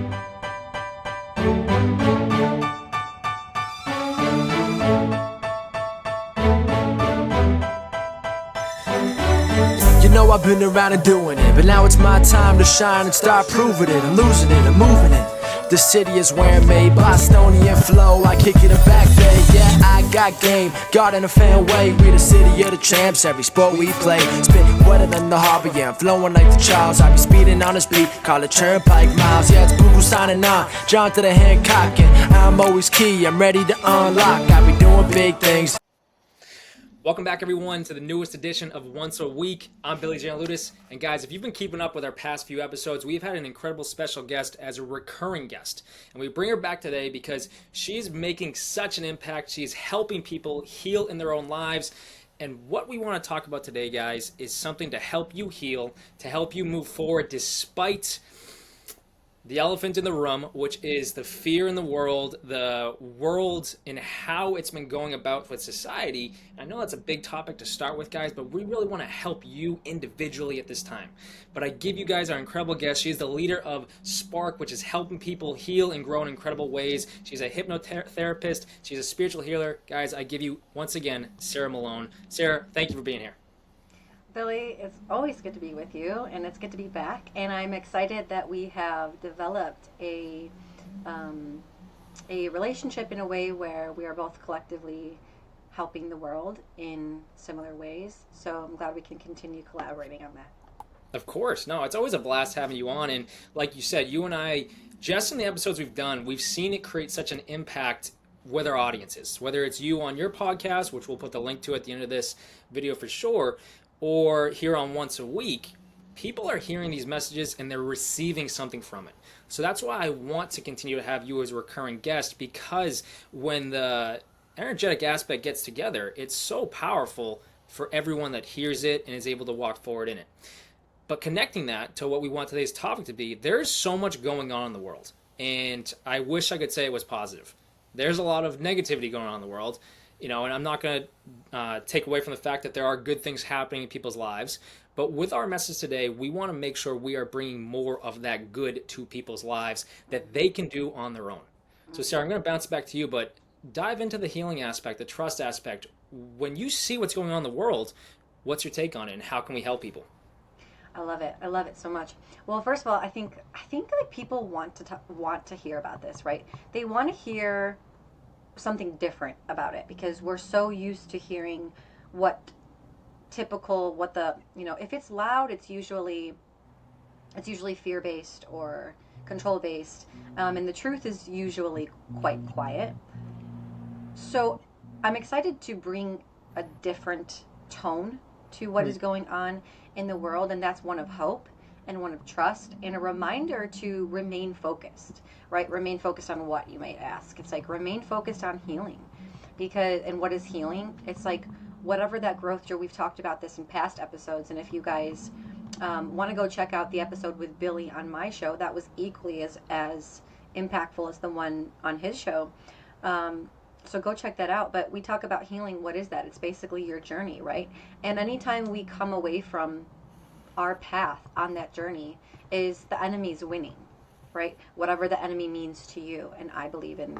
You know I've been around and doing it, but now it's my time to shine and start proving it. I'm losing it, I'm moving it. The city is where I'm made, Bostonian flow, I kick it back there. Yeah, I got game, got in a fan way. We the city of the champs, every sport we play. Spit wetter than the harbor, yeah, I'm flowing like the Charles. I be speeding on this beat, call it Turnpike Miles. Yeah, it's Google signing on, John to the Hancock, and I'm always key, I'm ready to unlock. I be doing big things. Welcome back, everyone, to the newest edition of Once a Week. I'm Billy Gianlutis, and guys, if you've been keeping up with our past few episodes, we've had an incredible special guest as a recurring guest, and we bring her back today because she's making such an impact. She's helping people heal in their own lives, and what we want to talk about today, guys, is something to help you heal, to help you move forward despite the elephant in the room, which is the fear in the world and how it's been going about with society. I know that's a big topic to start with, guys, but we really want to help you individually at this time. But I give you guys our incredible guest. She's the leader of Spark, which is helping people heal and grow in incredible ways. She's a hypnotherapist. She's a spiritual healer. Guys, I give you, once again, Sarah Malone. Sarah, thank you for being here. Billy, it's always good to be with you, and it's good to be back. And I'm excited that we have developed a relationship in a way where we are both collectively helping the world in similar ways. So I'm glad we can continue collaborating on that. Of course. No, it's always a blast having you on. And like you said, you and I, just in the episodes we've done, we've seen it create such an impact with our audiences. Whether it's you on your podcast, which we'll put the link to at the end of this video for sure, or here on Once a Week, people are hearing these messages and they're receiving something from it. So that's why I want to continue to have you as a recurring guest, because when the energetic aspect gets together, it's so powerful for everyone that hears it and is able to walk forward in it. But connecting that to what we want today's topic to be, there's so much going on in the world. And I wish I could say it was positive. There's a lot of negativity going on in the world. And I'm not going to take away from the fact that there are good things happening in people's lives. But with our message today, we want to make sure we are bringing more of that good to people's lives that they can do on their own. So, Sarah, I'm going to bounce back to you, but dive into the healing aspect, the trust aspect. When you see what's going on in the world, what's your take on it, and how can we help people? I love it. I love it so much. Well, first of all, I think like people want to hear about this, right? They want to hear something different about it, because we're so used to hearing if it's loud, it's usually fear-based or control-based, and the truth is usually quite quiet. So I'm excited to bring a different tone to what is going on in the world, and that's one of hope and one of trust, and a reminder to remain focused, right? Remain focused on what, you might ask. It's like remain focused on healing. And what is healing? It's like whatever that growth journey, we've talked about this in past episodes, and if you guys want to go check out the episode with Billy on my show, that was equally as impactful as the one on his show. So go check that out. But we talk about healing. What is that? It's basically your journey, right? And anytime we come away from our path on that journey, is the enemy's winning, right? Whatever the enemy means to you. And I believe in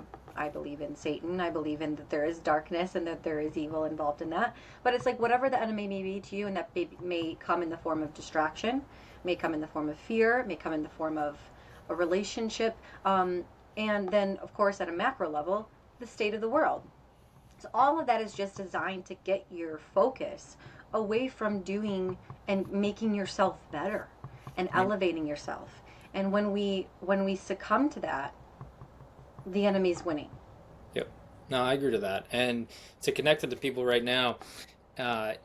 Satan. I believe in that there is darkness and that there is evil involved in that. But it's like whatever the enemy may be to you, and that may come in the form of distraction, may come in the form of fear, may come in the form of a relationship, and then of course at a macro level, the state of the world. So all of that is just designed to get your focus away from doing and making yourself better and elevating yourself. And when we succumb to that, the enemy's winning. Yep. No, I agree to that. And to connect it to people right now,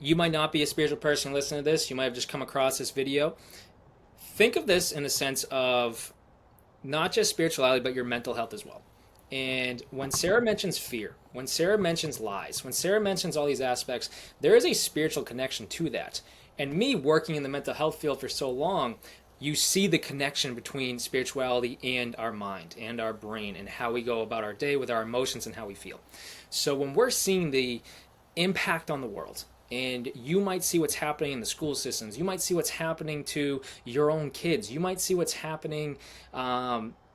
you might not be a spiritual person listening to this. You might have just come across this video. Think of this in the sense of not just spirituality, but your mental health as well. And when Sarah mentions fear, when Sarah mentions lies, when Sarah mentions all these aspects, there is a spiritual connection to that. And me working in the mental health field for so long, you see the connection between spirituality and our mind and our brain and how we go about our day with our emotions and how we feel. So when we're seeing the impact on the world, and you might see what's happening in the school systems, you might see what's happening to your own kids, you might see what's happening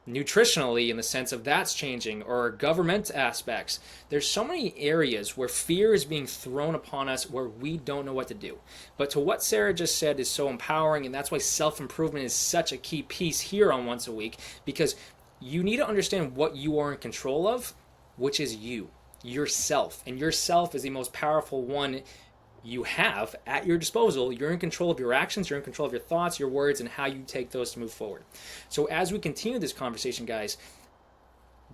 nutritionally, in the sense of that's changing, or government aspects. There's so many areas where fear is being thrown upon us where we don't know what to do. But to what Sarah just said is so empowering, and that's why self-improvement is such a key piece here on Once a Week, because you need to understand what you are in control of, which is you, yourself. And yourself is the most powerful one you have at your disposal. You're in control of your actions, you're in control of your thoughts, your words, and how you take those to move forward. So as we continue this conversation, guys,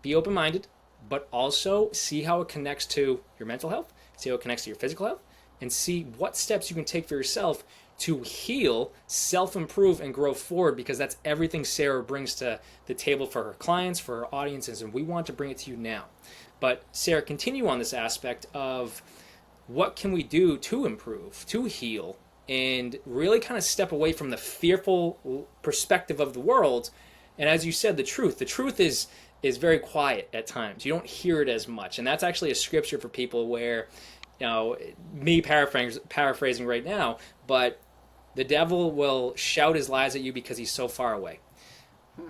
be open-minded, but also see how it connects to your mental health, see how it connects to your physical health, and see what steps you can take for yourself to heal, self-improve, and grow forward, because that's everything Sarah brings to the table for her clients, for her audiences, and we want to bring it to you now. But Sarah, continue on this aspect of what can we do to improve, to heal, and really kind of step away from the fearful perspective of the world. And as you said, the truth is very quiet at times. You don't hear it as much. And that's actually a scripture for people where, me paraphrasing right now, but the devil will shout his lies at you because he's so far away.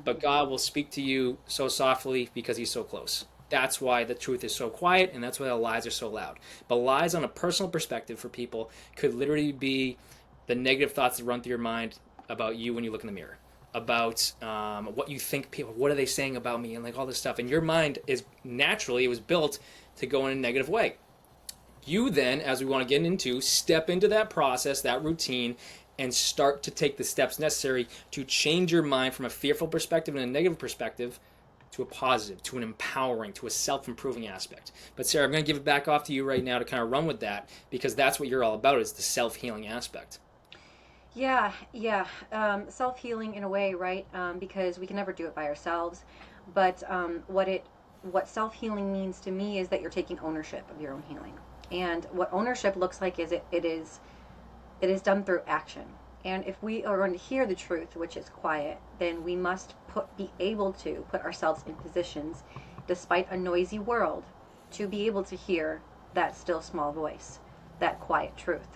But God will speak to you so softly because he's so close. That's why the truth is so quiet, and that's why the lies are so loud. But lies on a personal perspective for people could literally be the negative thoughts that run through your mind about you when you look in the mirror, about what you think people, what are they saying about me, and like all this stuff. And your mind is naturally, it was built to go in a negative way. You then, as we want to get into, step into that process, that routine, and start to take the steps necessary to change your mind from a fearful perspective and a negative perspective to a positive, to an empowering, to a self-improving aspect. But Sarah, I'm going to give it back off to you right now to kind of run with that, because that's what you're all about, is the self-healing aspect. Yeah. Self-healing in a way, right? Because we can never do it by ourselves. But what self-healing means to me is that you're taking ownership of your own healing. And what ownership looks like is it is done through action. And if we are going to hear the truth, which is quiet, then we must be able to put ourselves in positions, despite a noisy world, to be able to hear that still small voice, that quiet truth.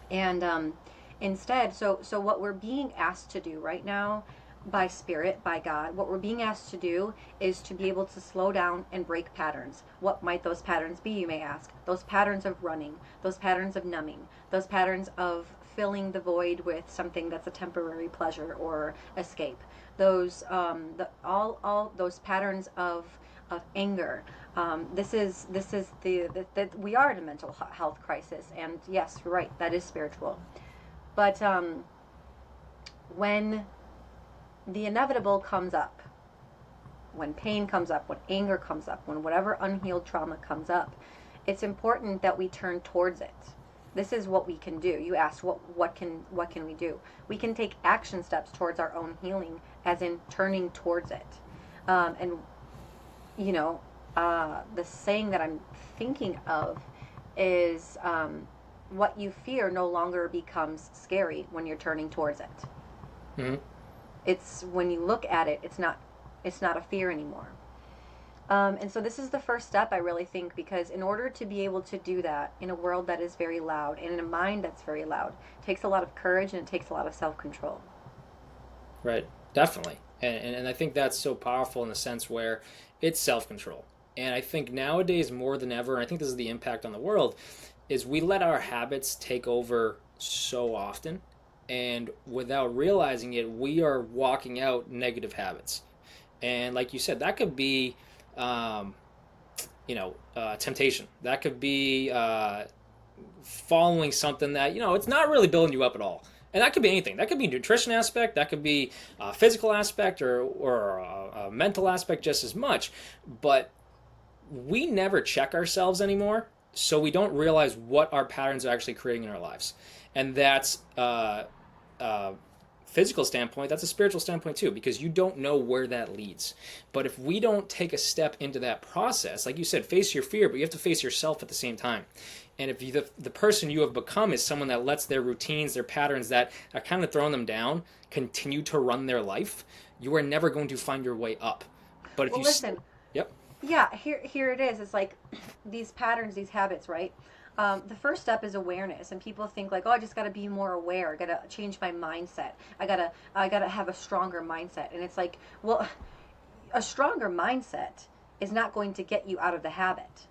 And instead, so what we're being asked to do right now, by Spirit, by God, what we're being asked to do is to be able to slow down and break patterns. What might those patterns be, you may ask? Those patterns of running, those patterns of numbing, those patterns of filling the void with something that's a temporary pleasure or escape. Those all those patterns of anger. This is the we are in a mental health crisis, and yes, you're right, that is spiritual. But when the inevitable comes up, when pain comes up, when anger comes up, when whatever unhealed trauma comes up, it's important that we turn towards it. This is what we can do. You asked, what can we do? We can take action steps towards our own healing, as in turning towards it. And the saying that I'm thinking of is, what you fear no longer becomes scary when you're turning towards it. Mm-hmm. It's when you look at it, it's not a fear anymore. And so this is the first step, I really think, because in order to be able to do that in a world that is very loud and in a mind that's very loud, it takes a lot of courage and it takes a lot of self-control. Right, definitely. And I think that's so powerful in the sense where it's self-control. And I think nowadays more than ever, and I think this is the impact on the world, is we let our habits take over so often. And without realizing it, we are walking out negative habits. And like you said, that could be, temptation. That could be following something that, it's not really building you up at all. And that could be anything. That could be nutrition aspect. That could be a physical aspect or a mental aspect just as much. But we never check ourselves anymore, so we don't realize what our patterns are actually creating in our lives. And that's physical standpoint, that's a spiritual standpoint too, because you don't know where that leads. But if we don't take a step into that process, like you said, face your fear, but you have to face yourself at the same time. And if the person you have become is someone that lets their routines, their patterns that are kind of throwing them down, continue to run their life, you are never going to find your way up. But if well, you listen, yep. Yeah, here it is. It's like these patterns, these habits, right? The first step is awareness, and people think like, oh, I just got to be more aware. I got to change my mindset. I gotta have a stronger mindset. And it's like, well, a stronger mindset is not going to get you out of the habit.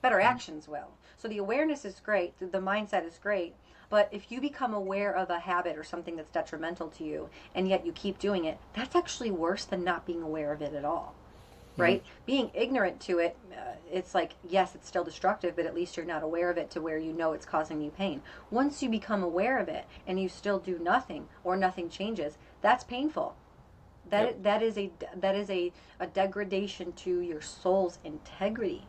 Better actions will. So the awareness is great, the mindset is great, but if you become aware of a habit or something that's detrimental to you, and yet you keep doing it, that's actually worse than not being aware of it at all. Right? Being ignorant to it, it's like, yes, it's still destructive, but at least you're not aware of it to where you know it's causing you pain. Once you become aware of it and you still do nothing or nothing changes, that's painful. That is a degradation to your soul's integrity.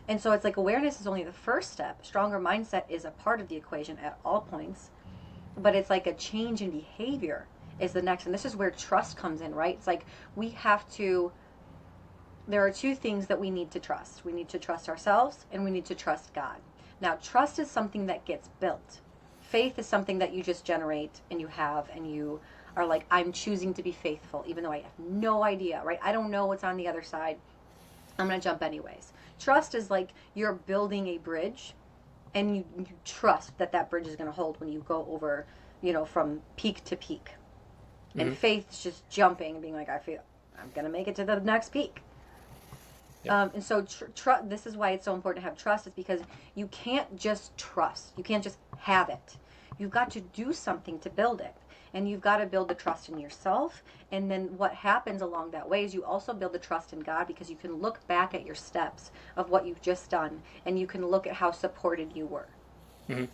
And so it's like awareness is only the first step. Stronger mindset is a part of the equation at all points, but it's like a change in behavior is the next. And this is where trust comes in, right? It's like we have to. There are two things that we need to trust. We need to trust ourselves and we need to trust God. Now, trust is something that gets built. Faith is something that you just generate and you have, and you are like, I'm choosing to be faithful, even though I have no idea, right? I don't know what's on the other side. I'm going to jump anyways. Trust is like you're building a bridge, and you trust that that bridge is going to hold when you go over, from peak to peak. And faith is just jumping and being like, I feel I'm going to make it to the next peak. And so this is why it's so important to have trust, is because you can't just trust. You can't just have it. You've got to do something to build it. And you've got to build the trust in yourself. And then what happens along that way is you also build the trust in God, because you can look back at your steps of what you've just done, and you can look at how supported you were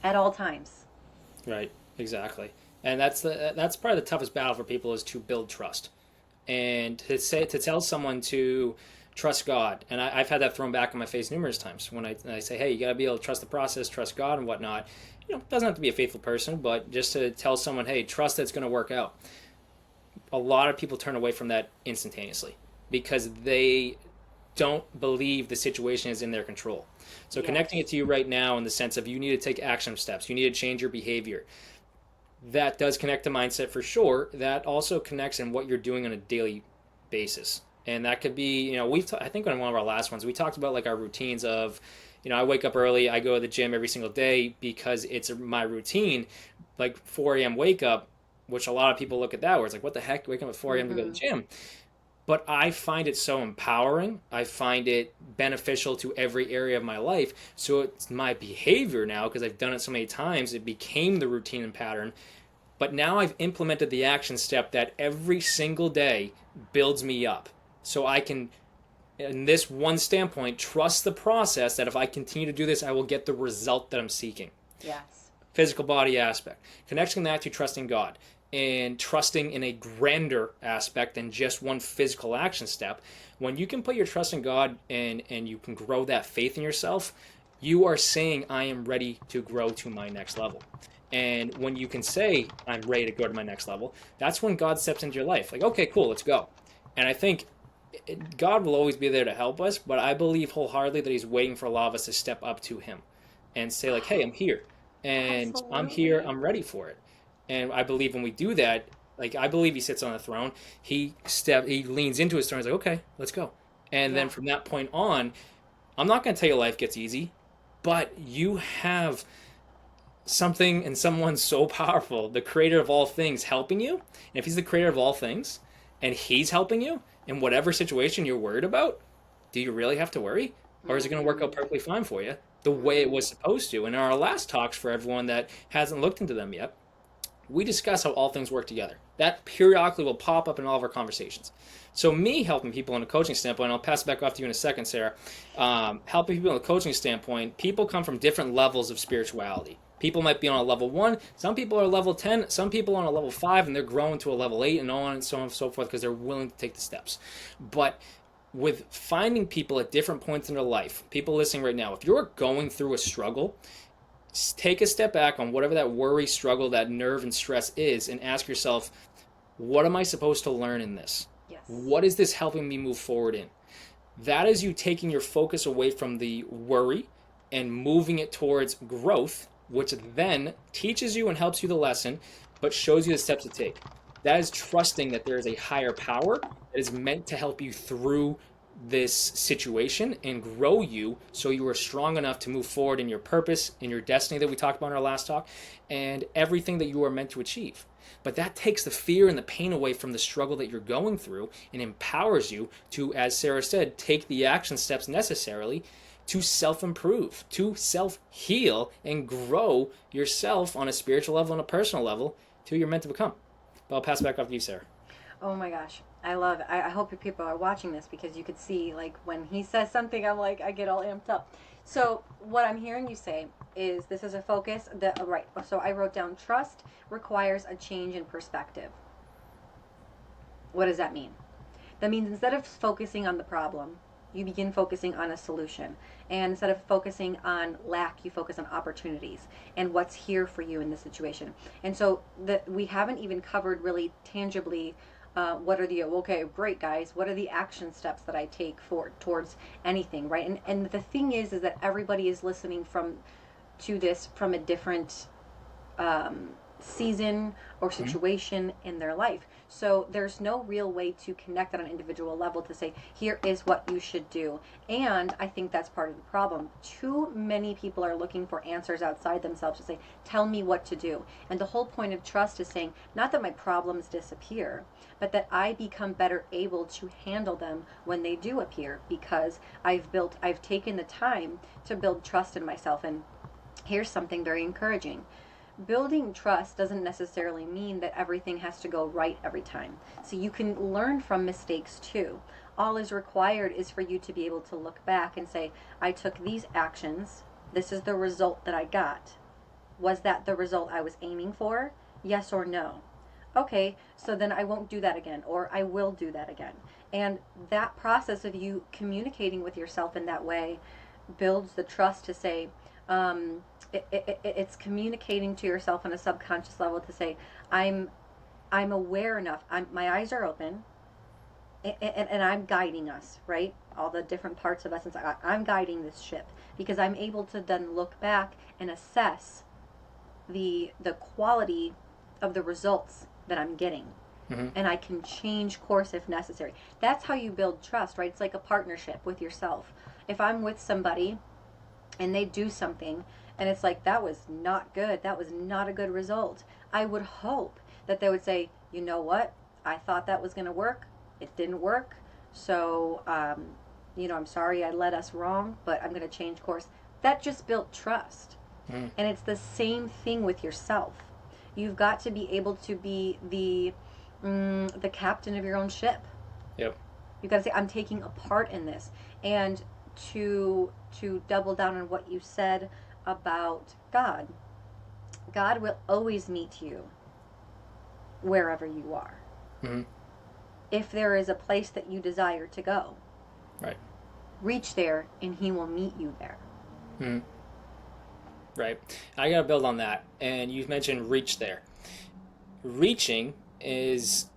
at all times. Right, exactly. And that's probably the toughest battle for people, is to build trust. And to tell someone to trust God. And I've had that thrown back in my face numerous times when I say, hey, you got to be able to trust the process, trust God and whatnot. It doesn't have to be a faithful person, but just to tell someone, hey, trust that it's going to work out. A lot of people turn away from that instantaneously because they don't believe the situation is in their control. So connecting it to you right now in the sense of you need to take action steps, you need to change your behavior. That does connect to mindset for sure. That also connects in what you're doing on a daily basis. And that could be, I think on one of our last ones, we talked about like our routines of, I wake up early, I go to the gym every single day because it's my routine, like 4 a.m. wake up, which a lot of people look at that where it's like, what the heck, waking up at 4 a.m. to go to the gym? But I find it so empowering. I find it beneficial to every area of my life. So it's my behavior now, because I've done it so many times, it became the routine and pattern. But now I've implemented the action step that every single day builds me up. So I can, in this one standpoint, trust the process that if I continue to do this, I will get the result that I'm seeking. Yes. Physical body aspect. Connecting that to trusting God and trusting in a grander aspect than just one physical action step. When you can put your trust in God and you can grow that faith in yourself, you are saying, I am ready to grow to my next level. And when you can say, I'm ready to go to my next level, that's when God steps into your life. Like, okay, cool, let's go. And I think God will always be there to help us, but I believe wholeheartedly that he's waiting for a lot of us to step up to him and say like, hey, I'm here and Absolutely. I'm here, I'm ready for it. And I believe when we do that, like I believe he sits on the throne, he leans into his throne, he's like, okay, let's go. And then from that point on, I'm not going to tell you life gets easy, but you have something and someone so powerful, the creator of all things, helping you. And if he's the creator of all things and he's helping you in whatever situation you're worried about, do you really have to worry? Or is it going to work out perfectly fine for you the way it was supposed to? In our last talks, for everyone that hasn't looked into them yet, we discuss how all things work together. That periodically will pop up in all of our conversations. So me helping people in a coaching standpoint, I'll pass it back off to you in a second, Sarah, helping people in a coaching standpoint, people come from different levels of spirituality. People might be on a level 1, some people are level 10, some people are on a level 5, and they're growing to a level 8, and on and so on and so forth, because they're willing to take the steps. But with finding people at different points in their life, people listening right now, if you're going through a struggle, take a step back on whatever that worry, struggle, that nerve and stress is, and ask yourself, what am I supposed to learn in this? Yes. What is this helping me move forward in? That is you taking your focus away from the worry and moving it towards growth, which then teaches you and helps you the lesson, but shows you the steps to take. That is trusting that there is a higher power that is meant to help you through this situation and grow you so you are strong enough to move forward in your purpose, in your destiny that we talked about in our last talk, and everything that you are meant to achieve. But that takes the fear and the pain away from the struggle that you're going through and empowers you to, as Sarah said, take the action steps necessarily to self-improve, to self-heal, and grow yourself on a spiritual level and a personal level to who you're meant to become. But I'll pass it back off to you, Sarah. Oh my gosh. I love it. I hope you people are watching this, because you could see, like, when he says something, I'm like, I get all amped up. So what I'm hearing you say is this is a focus that, right. So I wrote down, trust requires a change in perspective. What does that mean? That means instead of focusing on the problem, you begin focusing on a solution. And instead of focusing on lack, you focus on opportunities and what's here for you in this situation. And so we haven't even covered really tangibly what are the, okay, great guys, what are the action steps that I take towards anything, right? And the thing is that everybody is listening to this from a different season or situation in their life. So there's no real way to connect on an individual level to say, here is what you should do. And I think that's part of the problem. Too many people are looking for answers outside themselves to say, tell me what to do. And the whole point of trust is saying, not that my problems disappear, but that I become better able to handle them when they do appear, because I've taken the time to build trust in myself. And here's something very encouraging. Building trust doesn't necessarily mean that everything has to go right every time. So you can learn from mistakes too. All is required is for you to be able to look back and say, I took these actions. This is the result that I got. Was that the result I was aiming for? Yes or no? Okay, so then I won't do that again, or I will do that again. And that process of you communicating with yourself in that way builds the trust to say, it's communicating to yourself on a subconscious level to say, I'm aware enough. My eyes are open, and I'm guiding us, right? All the different parts of us, and I'm guiding this ship, because I'm able to then look back and assess the quality of the results that I'm getting. Mm-hmm. And I can change course if necessary. That's how you build trust, right? It's like a partnership with yourself. If I'm with somebody and they do something and it's like, that was not good, that was not a good result, I would hope that they would say, you know what, I thought that was going to work, it didn't work, so I'm sorry I led us wrong, but I'm going to change course. That just built trust. And it's the same thing with yourself. You've got to be able to be the captain of your own ship. Yep. You've got to say, I'm taking a part in this. And to double down on what you said about God will always meet you wherever you are. Mm-hmm. If there is a place that you desire to go, right, reach there and he will meet you there. Mm-hmm. Right. I got to build on that. And you've mentioned reach there. Reaching is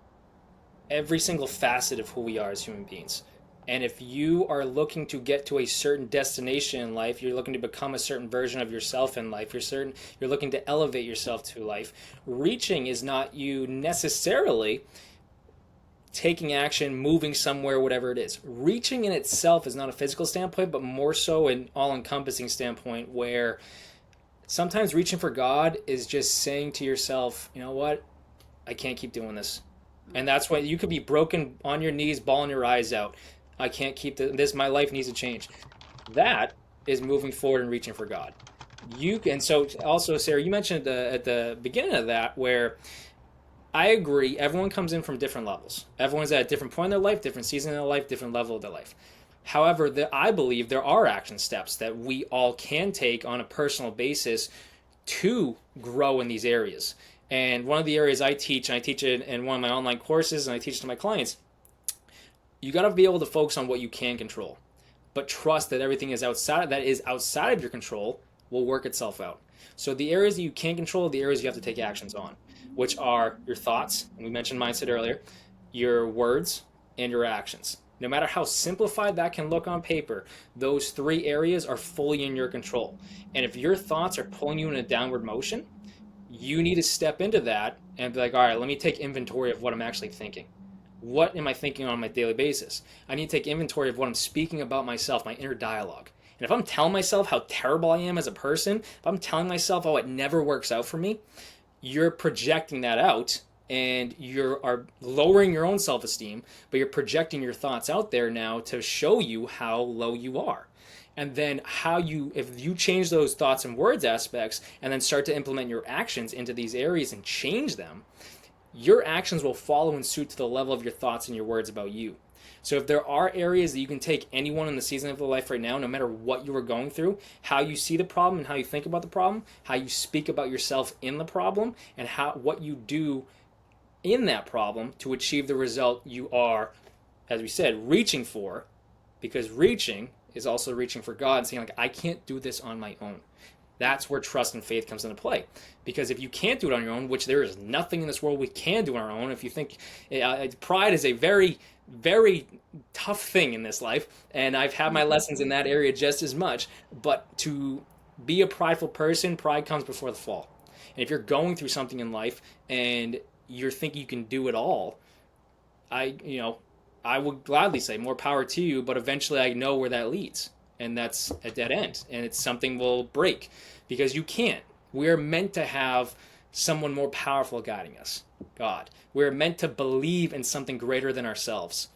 every single facet of who we are as human beings. And if you are looking to get to a certain destination in life, you're looking to become a certain version of yourself in life, you're looking to elevate yourself to life, reaching is not you necessarily taking action, moving somewhere, whatever it is. Reaching in itself is not a physical standpoint, but more so an all-encompassing standpoint, where sometimes reaching for God is just saying to yourself, you know what, I can't keep doing this. And that's why you could be broken on your knees, bawling your eyes out. I can't keep this. My life needs to change. That is moving forward and reaching for God. And so also, Sarah, you mentioned at the beginning of that, where I agree, everyone comes in from different levels. Everyone's at a different point in their life, different season in their life, different level of their life. However, I believe there are action steps that we all can take on a personal basis to grow in these areas. And one of the areas I teach, and I teach it in one of my online courses, and I teach it to my clients, you got to be able to focus on what you can control, but trust that everything is outside of your control will work itself out. So the areas that you can control are the areas you have to take actions on, which are your thoughts, and we mentioned mindset earlier, your words, and your actions. No matter how simplified that can look on paper, those three areas are fully in your control. And if your thoughts are pulling you in a downward motion, you need to step into that and be like, all right, let me take inventory of what I'm actually thinking. what am I thinking on my daily basis? I need to take inventory of what I'm speaking about myself, my inner dialogue. And if I'm telling myself how terrible I am as a person, if I'm telling myself, oh, it never works out for me, you're projecting that out, and you are lowering your own self-esteem, but you're projecting your thoughts out there now to show you how low you are. And then if you change those thoughts and words aspects and then start to implement your actions into these areas and change them, your actions will follow in suit to the level of your thoughts and your words about you. So if there are areas that you can take anyone in the season of their life right now, no matter what you are going through, how you see the problem and how you think about the problem, how you speak about yourself in the problem, and what you do in that problem to achieve the result you are, as we said, reaching for, because reaching is also reaching for God and saying, like, I can't do this on my own. That's where trust and faith comes into play. Because if you can't do it on your own, which there is nothing in this world we can do on our own, if you think pride is a very, very tough thing in this life, and I've had my lessons in that area just as much, but to be a prideful person, pride comes before the fall. And if you're going through something in life and you're thinking you can do it all, I would gladly say more power to you, but eventually I know where that leads. And that's a dead end. And it's something will break because you can't. We're meant to have someone more powerful guiding us, God. We're meant to believe in something greater than ourselves,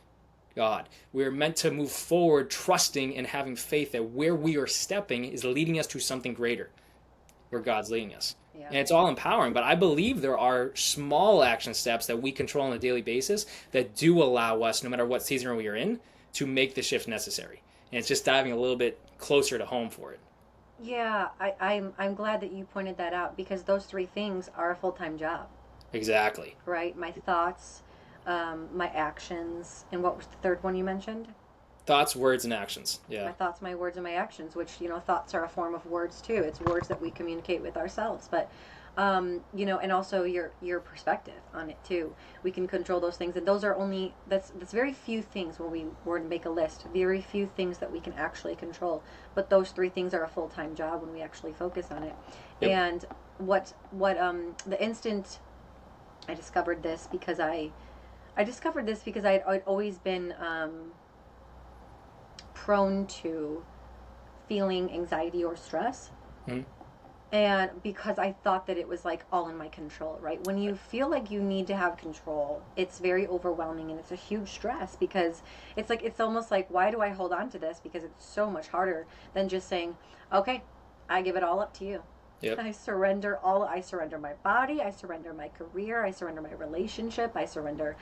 God. We're meant to move forward trusting and having faith that where we are stepping is leading us to something greater, where God's leading us. Yeah. And it's all empowering, but I believe there are small action steps that we control on a daily basis that do allow us, no matter what season we are in, to make the shift necessary. And it's just diving a little bit closer to home for it. Yeah, I'm glad that you pointed that out, because those three things are a full-time job. Exactly. Right? My thoughts, my actions, and what was the third one you mentioned? Thoughts, words, and actions. Yeah. My thoughts, my words, and my actions, which, thoughts are a form of words too. It's words that we communicate with ourselves. But, and also your perspective on it too. We can control those things. And those are that's very few things when we were to make a list. Very few things that we can actually control. But those three things are a full-time job when we actually focus on it. Yep. And the instant I discovered this, because I'd always been prone to feeling anxiety or stress. Mm-hmm. And because I thought that it was like all in my control, right? When you feel like you need to have control, it's very overwhelming and it's a huge stress, because it's almost like, why do I hold on to this? Because it's so much harder than just saying, okay, I give it all up to you. Yep. I surrender my body, I surrender my career, I surrender my relationship, I surrender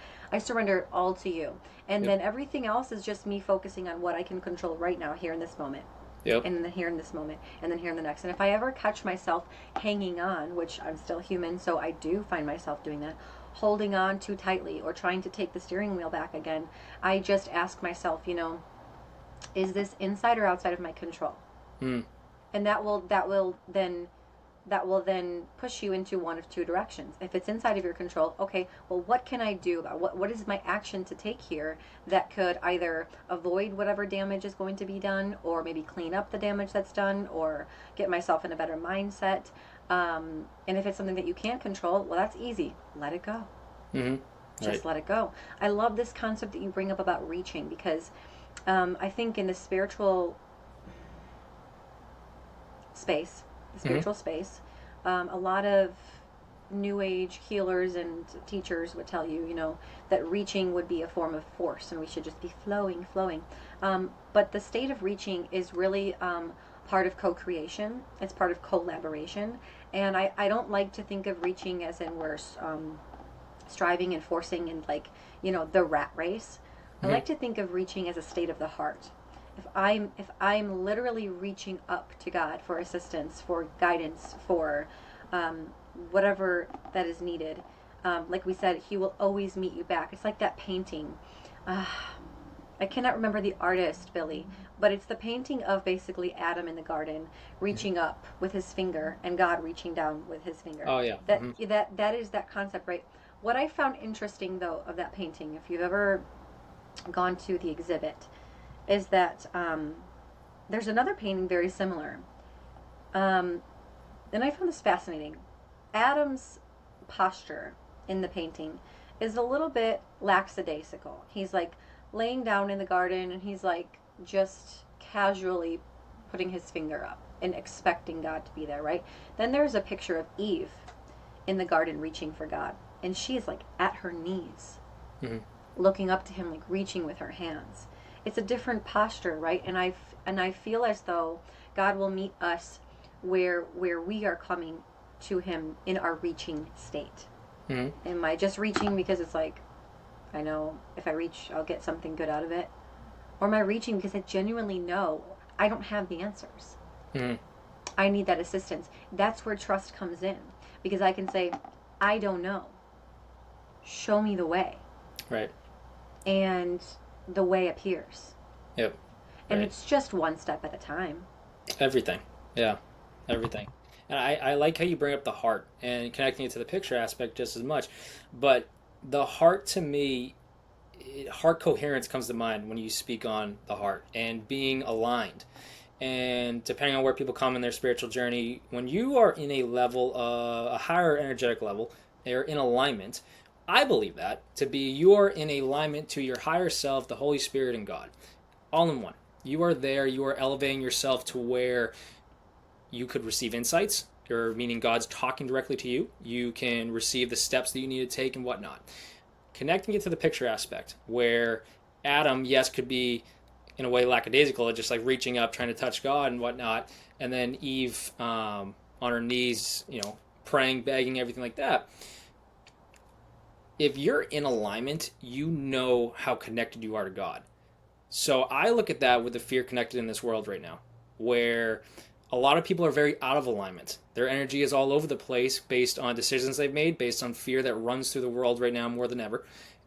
all to you. And then everything else is just me focusing on what I can control right now, here in this moment. Yep. And then here in this moment, and then here in the next. And if I ever catch myself hanging on, which I'm still human, so I do find myself doing that, holding on too tightly or trying to take the steering wheel back again, I just ask myself, is this inside or outside of my control? Mm. And that will then push you into one of two directions. If it's inside of your control, okay, well, what can I do about what is my action to take here that could either avoid whatever damage is going to be done, or maybe clean up the damage that's done, or get myself in a better mindset. And if it's something that you can't control, well, that's easy. Let it go. Mm-hmm. Just let it go. I love this concept that you bring up about reaching, because I think in the spiritual space, a lot of new age healers and teachers would tell you, that reaching would be a form of force and we should just be flowing. But the state of reaching is really part of co-creation. It's part of collaboration. And I don't like to think of reaching as in we're striving and forcing and the rat race. Mm-hmm. I like to think of reaching as a state of the heart. If I'm literally reaching up to God for assistance, for guidance, for whatever that is needed, like we said, He will always meet you back. It's like that painting. I cannot remember the artist, Billy, but it's the painting of basically Adam in the garden reaching up with his finger and God reaching down with His finger. Oh yeah. That is that concept, right? What I found interesting though of that painting, if you've ever gone to the exhibit, is that there's another painting very similar. And I found this fascinating. Adam's posture in the painting is a little bit lackadaisical. He's like laying down in the garden and he's like just casually putting his finger up and expecting God to be there, right? Then there's a picture of Eve in the garden reaching for God, and she is like at her knees, looking up to him, like reaching with her hands. It's a different posture, right? And I feel as though God will meet us where we are coming to him in our reaching state. Am I just reaching because it's like, I know if I reach I'll get something good out of it? Or am I reaching because I genuinely know I don't have the answers? I need that assistance. That's where trust comes in, because I can say, I don't know. Show me the way. Right. And the way appears. Yep. And Right. it's just one step at a time. Everything. Yeah. Everything. And I like how you bring up the heart and connecting it to the picture aspect just as much. But the heart, to me, heart coherence comes to mind when you speak on the heart and being aligned. And depending on where people come in their spiritual journey, when you are in a level, a higher energetic level, they're in alignment. I believe that to be you are in alignment to your higher self, the Holy Spirit, and God, all in one. You are there. You are elevating yourself to where you could receive insights, or meaning God's talking directly to you. You can receive the steps that you need to take and whatnot. Connecting it to the picture aspect, where Adam, yes, could be in a way lackadaisical, just like reaching up, trying to touch God and whatnot, and then Eve on her knees, praying, begging, everything like that. If you're in alignment, you know how connected you are to God. So I look at that with the fear connected in this world right now, where a lot of people are very out of alignment. Their energy is all over the place based on decisions they've made, based on fear that runs through the world right now more than ever.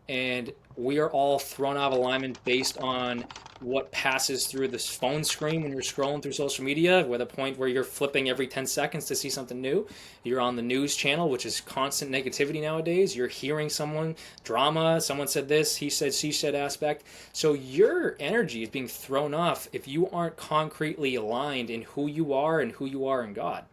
And we are all thrown out of alignment based on what passes through this phone screen when you're scrolling through social media, with a point where you're flipping every 10 seconds to see something new. You're on the news channel, which is constant negativity nowadays. You're hearing someone, drama, someone said this, he said, she said aspect. So your energy is being thrown off if you aren't concretely aligned in who you are and who you are in God.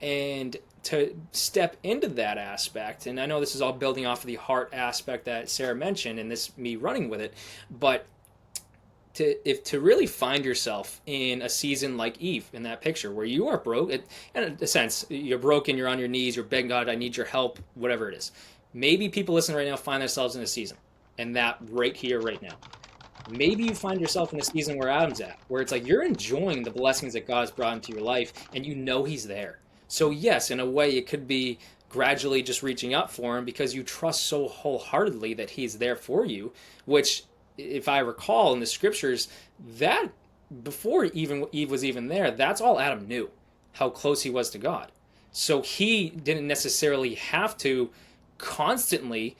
And to step into that aspect, and I know this is all building off of the heart aspect that Sarah mentioned, and this me running with it, but to really find yourself in a season like Eve in that picture, where you are broke, in a sense, you're broken, you're on your knees, you're begging God, I need your help, whatever it is. Maybe people listening right now find themselves in a season, and that right here, right now. Maybe you find yourself in a season where Adam's at, where it's like you're enjoying the blessings that God has brought into your life, and you know he's there. So yes, in a way, it could be gradually just reaching up for him because you trust so wholeheartedly that he's there for you, which, if I recall in the scriptures, that before even Eve was even there, that's all Adam knew, how close he was to God. So he didn't necessarily have to constantly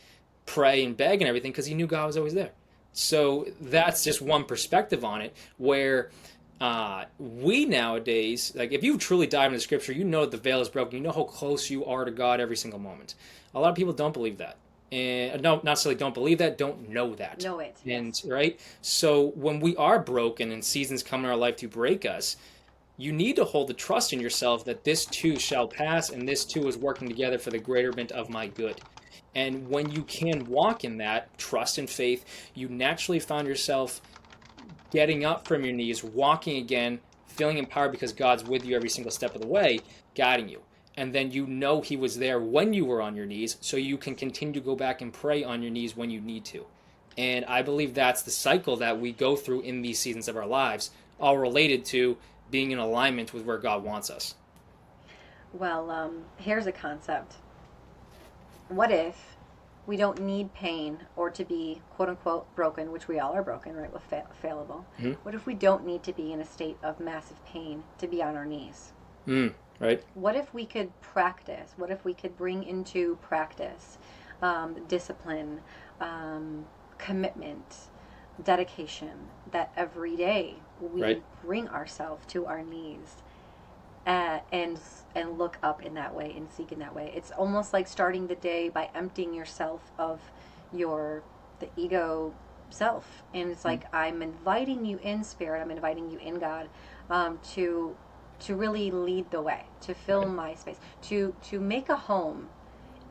pray and beg and everything because he knew God was always there. So that's just one perspective on it, where we nowadays, like if you truly dive into scripture, you know the veil is broken. You know how close you are to God every single moment. A lot of people don't believe that. And no, not necessarily don't believe that, don't know that. Know it. And Yes. right? So when we are broken and seasons come in our life to break us, you need to hold the trust in yourself that this too shall pass, and this too is working together for the greaterment of my good. And when you can walk in that trust and faith, you naturally find yourself getting up from your knees, walking again, feeling empowered because God's with you every single step of the way, guiding you. And then you know he was there when you were on your knees, so you can continue to go back and pray on your knees when you need to. And I believe that's the cycle that we go through in these seasons of our lives, all related to being in alignment with where God wants us. Well, here's a concept. What if we don't need pain or to be quote unquote broken, which we all are broken, right? We're fallible. What if we don't need to be in a state of massive pain to be on our knees? Right? What if we could practice? What if we could bring into practice discipline, commitment, dedication, that every day we Right. bring ourselves to our knees and look up in that way and seek in that way. It's almost like starting the day by emptying yourself of the ego self, and it's like I'm inviting you in spirit, I'm inviting you in God, to really lead the way, to fill my space, to make a home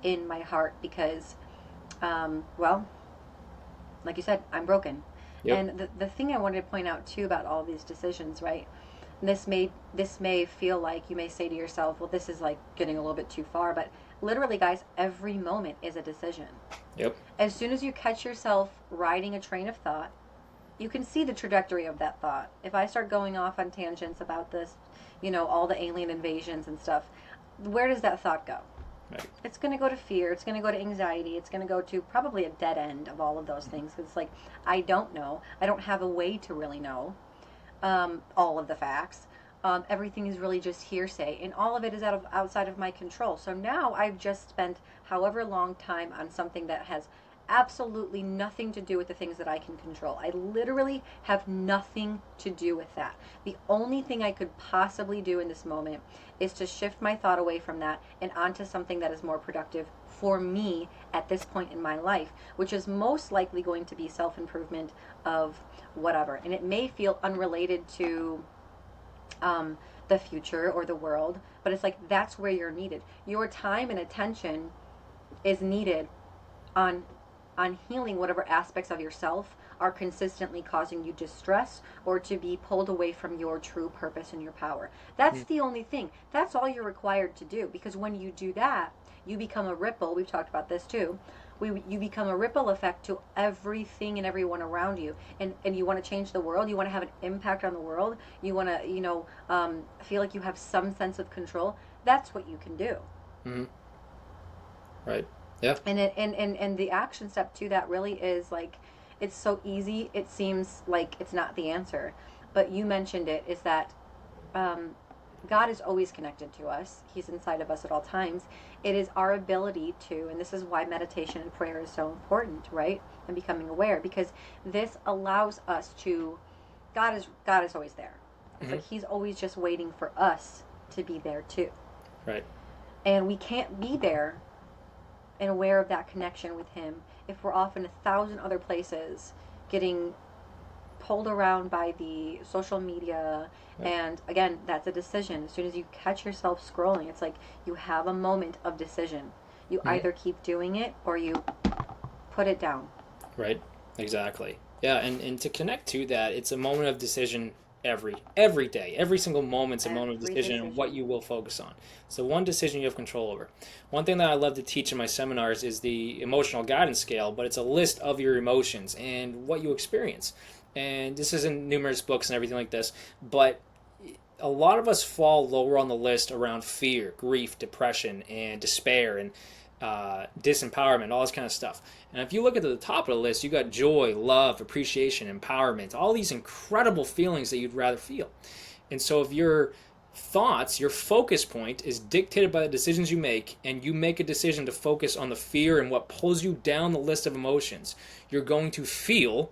in my heart, because Well, like you said, I'm broken. Yep. And the thing I wanted to point out too about all these decisions, right? This may feel like you may say to yourself, well, this is like getting a little bit too far, but literally, guys, every moment is a decision. Yep. As soon as you catch yourself riding a train of thought, you can see the trajectory of that thought. If I start going off on tangents about this, all the alien invasions and stuff, where does that thought go? Right. It's going to go to fear. It's going to go to anxiety. It's going to go to probably a dead end of all of those things. Because it's like, I don't know. I don't have a way to really know all of the facts. Everything is really just hearsay. And all of it is outside of my control. So now I've just spent however long time on something that has absolutely nothing to do with the things that I can control. I literally have nothing to do with that. The only thing I could possibly do in this moment is to shift my thought away from that and onto something that is more productive for me at this point in my life, which is most likely going to be self-improvement of whatever. And it may feel unrelated to the future or the world, but it's like that's where you're needed. Your time and attention is needed on healing whatever aspects of yourself are consistently causing you distress or to be pulled away from your true purpose and your power. That's the only thing. That's all you're required to do, because when you do that, you become a ripple. We've talked about this too. You become a ripple effect to everything and everyone around you. And you want to change the world. You want to have an impact on the world. You want to, feel like you have some sense of control. That's what you can do. Mm-hmm. Right. Yeah. And the action step to that really is like, it's so easy. It seems like it's not the answer, but you mentioned it, is that God is always connected to us. He's inside of us at all times. It is our ability to, and this is why meditation and prayer is so important, right? And becoming aware, because this allows us to, God is always there. It's like He's always just waiting for us to be there too. Right. And we can't be there and aware of that connection with Him if we're off in 1,000 other places getting pulled around by the social media. And again, that's a decision. As soon as you catch yourself scrolling, it's like you have a moment of decision. You either keep doing it or you put it down. Right. Exactly. Yeah. And to connect to that, it's a moment of decision every day. Every single moment's a moment of decision on what you will focus on. So one decision you have control over. One thing that I love to teach in my seminars is the emotional guidance scale, but it's a list of your emotions and what you experience. And this is in numerous books and everything like this, but a lot of us fall lower on the list around fear, grief, depression, and despair, and disempowerment, all this kind of stuff. And if you look at the top of the list, you got joy, love, appreciation, empowerment, all these incredible feelings that you'd rather feel. And so if your thoughts, your focus point is dictated by the decisions you make, and you make a decision to focus on the fear and what pulls you down the list of emotions, you're going to feel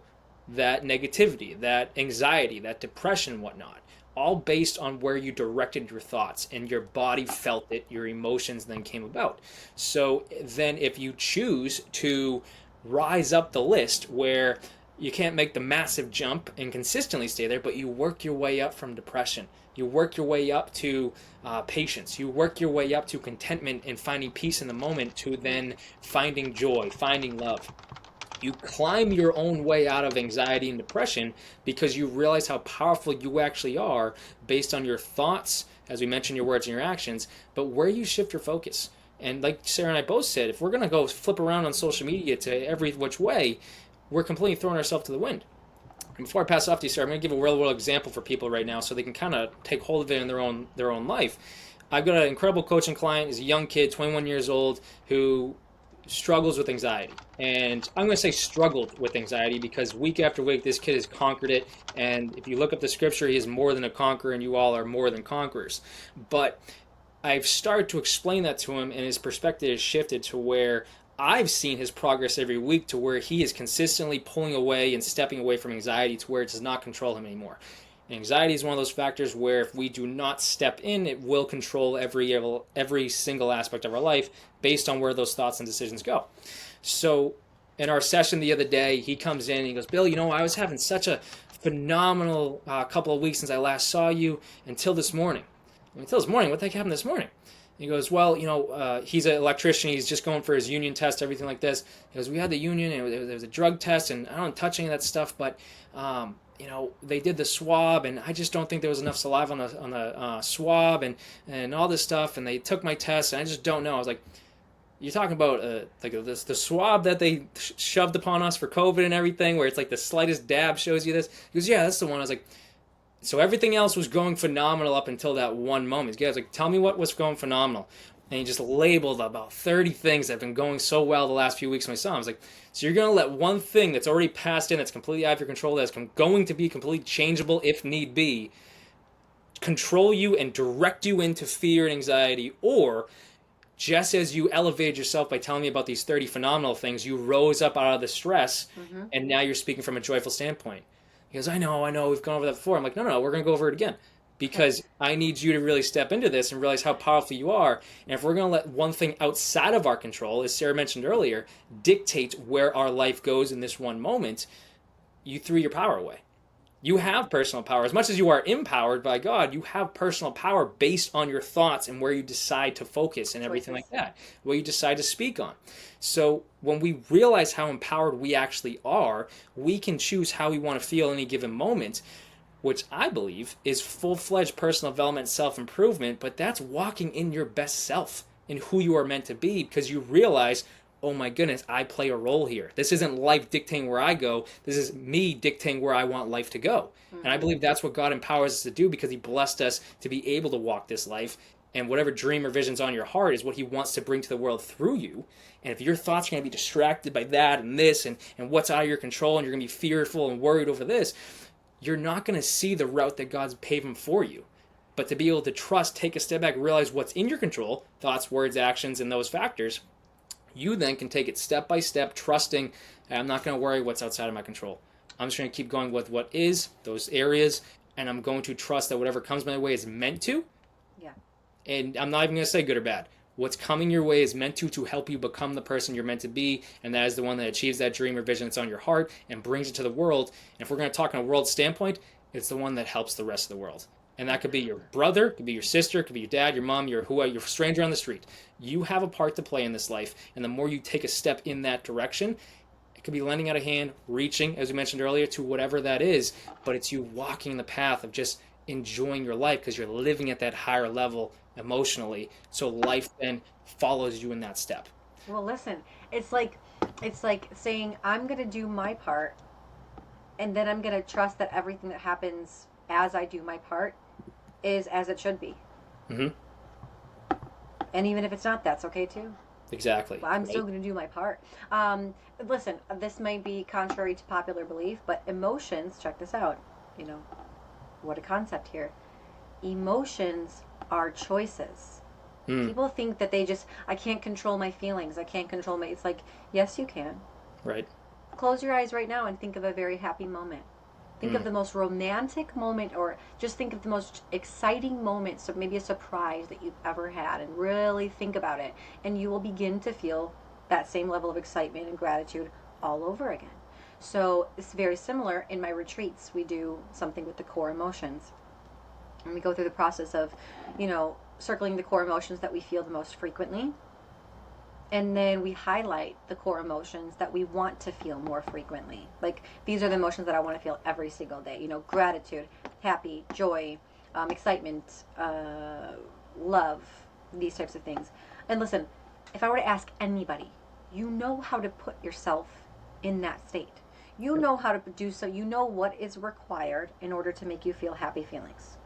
that negativity, that anxiety, that depression and whatnot, all based on where you directed your thoughts, and your body felt it, your emotions then came about. So then if you choose to rise up the list where you can't make the massive jump and consistently stay there, but you work your way up from depression, you work your way up to patience, you work your way up to contentment and finding peace in the moment, to then finding joy, finding love. You climb your own way out of anxiety and depression because you realize how powerful you actually are based on your thoughts, as we mentioned, your words and your actions, but where you shift your focus. And like Sarah and I both said, if we're going to go flip around on social media to every which way, we're completely throwing ourselves to the wind. And before I pass off to you, Sarah, I'm going to give a real world example for people right now so they can kind of take hold of it in their own life. I've got an incredible coaching client. He's a young kid, 21 years old, who struggles with anxiety. And I'm going to say struggled with anxiety because week after week this kid has conquered it, and if you look up the scripture, he is more than a conqueror, and you all are more than conquerors. But I've started to explain that to him, and his perspective has shifted to where I've seen his progress every week, to where he is consistently pulling away and stepping away from anxiety to where it does not control him anymore. Anxiety is one of those factors where if we do not step in, it will control every single aspect of our life based on where those thoughts and decisions go. So in our session the other day, he comes in and he goes, Bill, I was having such a phenomenal couple of weeks since I last saw you until this morning. Until this morning? What the heck happened this morning? He goes, well, he's an electrician. He's just going for his union test, everything like this. He goes, we had the union, and there was a drug test, and I don't touch any of that stuff, but, they did the swab, and I just don't think there was enough saliva on the swab, and all this stuff, and they took my test, and I just don't know. I was like, you're talking about the swab that they shoved upon us for COVID and everything, where it's like the slightest dab shows you this. He goes, yeah, that's the one. I was like, so everything else was going phenomenal up until that one moment. He was like, tell me what was going phenomenal. And he just labeled about 30 things that have been going so well the last few weeks with my son. I was like, so you're going to let one thing that's already passed in, that's completely out of your control, that's going to be completely changeable if need be, control you and direct you into fear and anxiety, or just as you elevated yourself by telling me about these 30 phenomenal things, you rose up out of the stress, and now you're speaking from a joyful standpoint. He goes, I know, we've gone over that before. I'm like, no, we're going to go over it again. Because I need you to really step into this and realize how powerful you are. And if we're going to let one thing outside of our control, as Sarah mentioned earlier, dictate where our life goes in this one moment, you threw your power away. You have personal power. As much as you are empowered by God, you have personal power based on your thoughts and where you decide to focus and everything like that, what you decide to speak on. So when we realize how empowered we actually are, we can choose how we want to feel any given moment, which I believe is full-fledged personal development, self-improvement, but that's walking in your best self, in who you are meant to be, because you realize, oh my goodness, I play a role here. This isn't life dictating where I go. This is me dictating where I want life to go. And I believe that's what God empowers us to do, because he blessed us to be able to walk this life. And whatever dream or vision's on your heart is what he wants to bring to the world through you. And if your thoughts are going to be distracted by that and this and what's out of your control, and you're going to be fearful and worried over this, you're not going to see the route that God's paving for you. But to be able to trust, take a step back, realize what's in your control, thoughts, words, actions, and those factors, you then can take it step by step, trusting, I'm not going to worry what's outside of my control. I'm just going to keep going with what is, those areas, and I'm going to trust that whatever comes my way is meant to. Yeah. And I'm not even going to say good or bad. What's coming your way is meant to help you become the person you're meant to be, and that is the one that achieves that dream or vision that's on your heart and brings it to the world. And if we're going to talk on a world standpoint, it's the one that helps the rest of the world. And that could be your brother, could be your sister, could be your dad, your mom, your stranger on the street. You have a part to play in this life, and the more you take a step in that direction, it could be lending out a hand, reaching, as we mentioned earlier, to whatever that is, but it's you walking the path of just enjoying your life because you're living at that higher level emotionally, so life then follows you in that step. Well, listen, it's like saying, I'm going to do my part, and then I'm going to trust that everything that happens as I do my part is as it should be. And even if it's not, that's okay too. Exactly. I'm still going to do my part. Listen, this may be contrary to popular belief, but emotions, check this out, what a concept here. Emotions are choices. People think that I can't control my feelings. I can't control it's like, yes, you can. Right. Close your eyes right now and think of a very happy moment. Think of the most romantic moment, or just think of the most exciting moment, so maybe a surprise that you've ever had, and really think about it. And you will begin to feel that same level of excitement and gratitude all over again. So it's very similar in my retreats. We do something with the core emotions. And we go through the process of, circling the core emotions that we feel the most frequently. And then we highlight the core emotions that we want to feel more frequently. Like, these are the emotions that I want to feel every single day. Gratitude, happy, joy, excitement, love, these types of things. And listen, if I were to ask anybody, you know how to put yourself in that state. You know how to do so. You know what is required in order to make you feel happy feelings.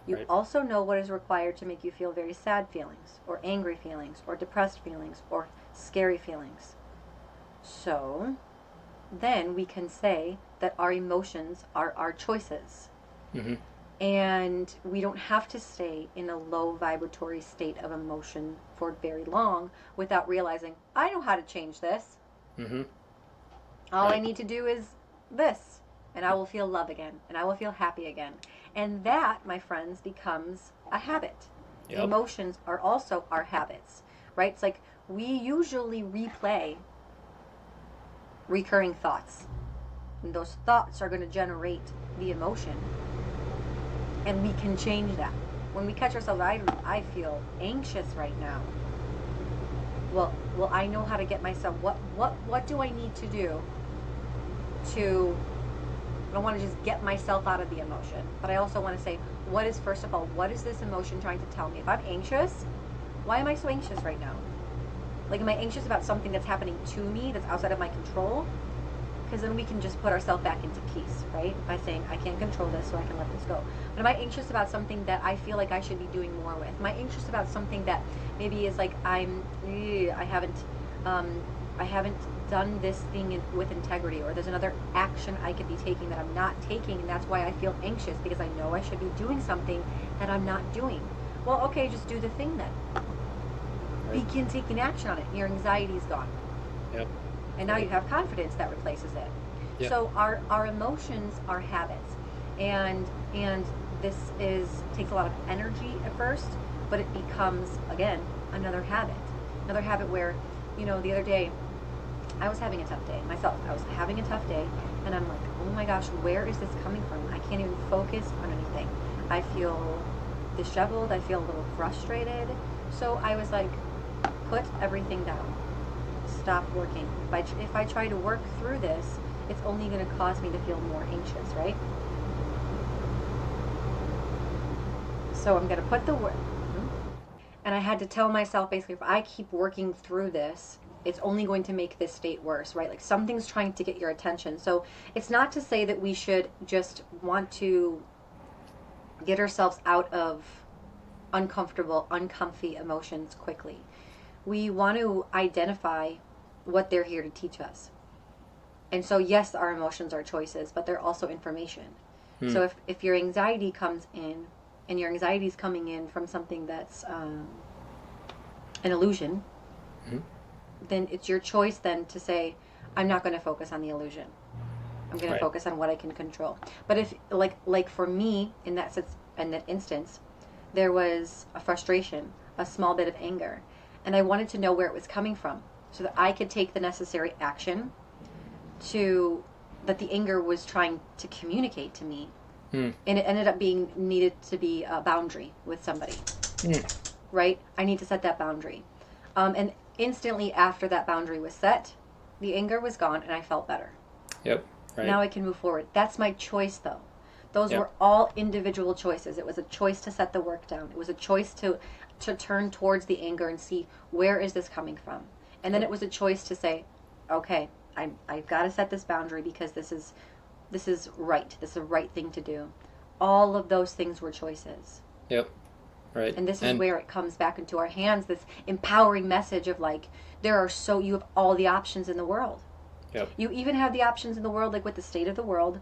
You also know what is required to make you feel very sad feelings, or angry feelings, or depressed feelings, or scary feelings. So then we can say that our emotions are our choices. And we don't have to stay in a low vibratory state of emotion for very long without realizing, I know how to change this. All I need to do is this, and I will feel love again, and I will feel happy again. And that, my friends, becomes a habit. Emotions are also our habits, right? It's like we usually replay recurring thoughts. And those thoughts are going to generate the emotion. And we can change that. when we catch ourselves, I feel anxious right now. Well, I know how to get myself. What do I need to do to? I don't want to just get myself out of the emotion, but I also want to say, what is, first of all, what is this emotion trying to tell me? If I'm anxious, why am I so anxious right now? Like, am I anxious about something that's happening to me that's outside of my control? Because then we can just put ourselves back into peace, right? By saying, I can't control this, so I can let this go. But am I anxious about something that I feel like I should be doing more with? Am I anxious about something that maybe is like, I haven't done this thing with integrity, or there's another action I could be taking that I'm not taking, and that's why I feel anxious, because I know I should be doing something that I'm not doing. Well, okay, just do the thing then. Right. Begin taking action on it. Your anxiety is gone. Yep. And now you have confidence that replaces it. Yep. So our emotions are habits, and this takes a lot of energy at first, but it becomes, again, another habit where, the other day I was having a tough day myself. I was having a tough day, and I'm like, oh my gosh, where is this coming from? I can't even focus on anything. I feel disheveled. I feel a little frustrated. So I was like, put everything down. Stop working. If I try to work through this, it's only going to cause me to feel more anxious, right? So I'm going to put the work. And I had to tell myself, basically, if I keep working through this, it's only going to make this state worse, right? Like, something's trying to get your attention. So it's not to say that we should just want to get ourselves out of uncomfortable, uncomfy emotions quickly. We want to identify what they're here to teach us. And so, yes, our emotions are choices, but they're also information. So if your anxiety comes in, and your anxiety is coming in from something that's an illusion, then it's your choice then to say, I'm not going to focus on the illusion. I'm going to focus on what I can control. But if, like for me, in that instance, there was a frustration, a small bit of anger, and I wanted to know where it was coming from so that I could take the necessary action that the anger was trying to communicate to me. And it ended up being needed to be a boundary with somebody, right? I need to set that boundary. And instantly after that boundary was set, the anger was gone and I felt better. Yep. Right. Now I can move forward. That's my choice, though. Those were all individual choices. It was a choice to set the work down. It was a choice to turn towards the anger and see, where is this coming from? And then it was a choice to say, okay, I've got to set this boundary because this is right. This is the right thing to do. All of those things were choices. Yep. Right. And this is where it comes back into our hands, this empowering message of like, you have all the options in the world. Yep. You even have the options in the world, like with the state of the world,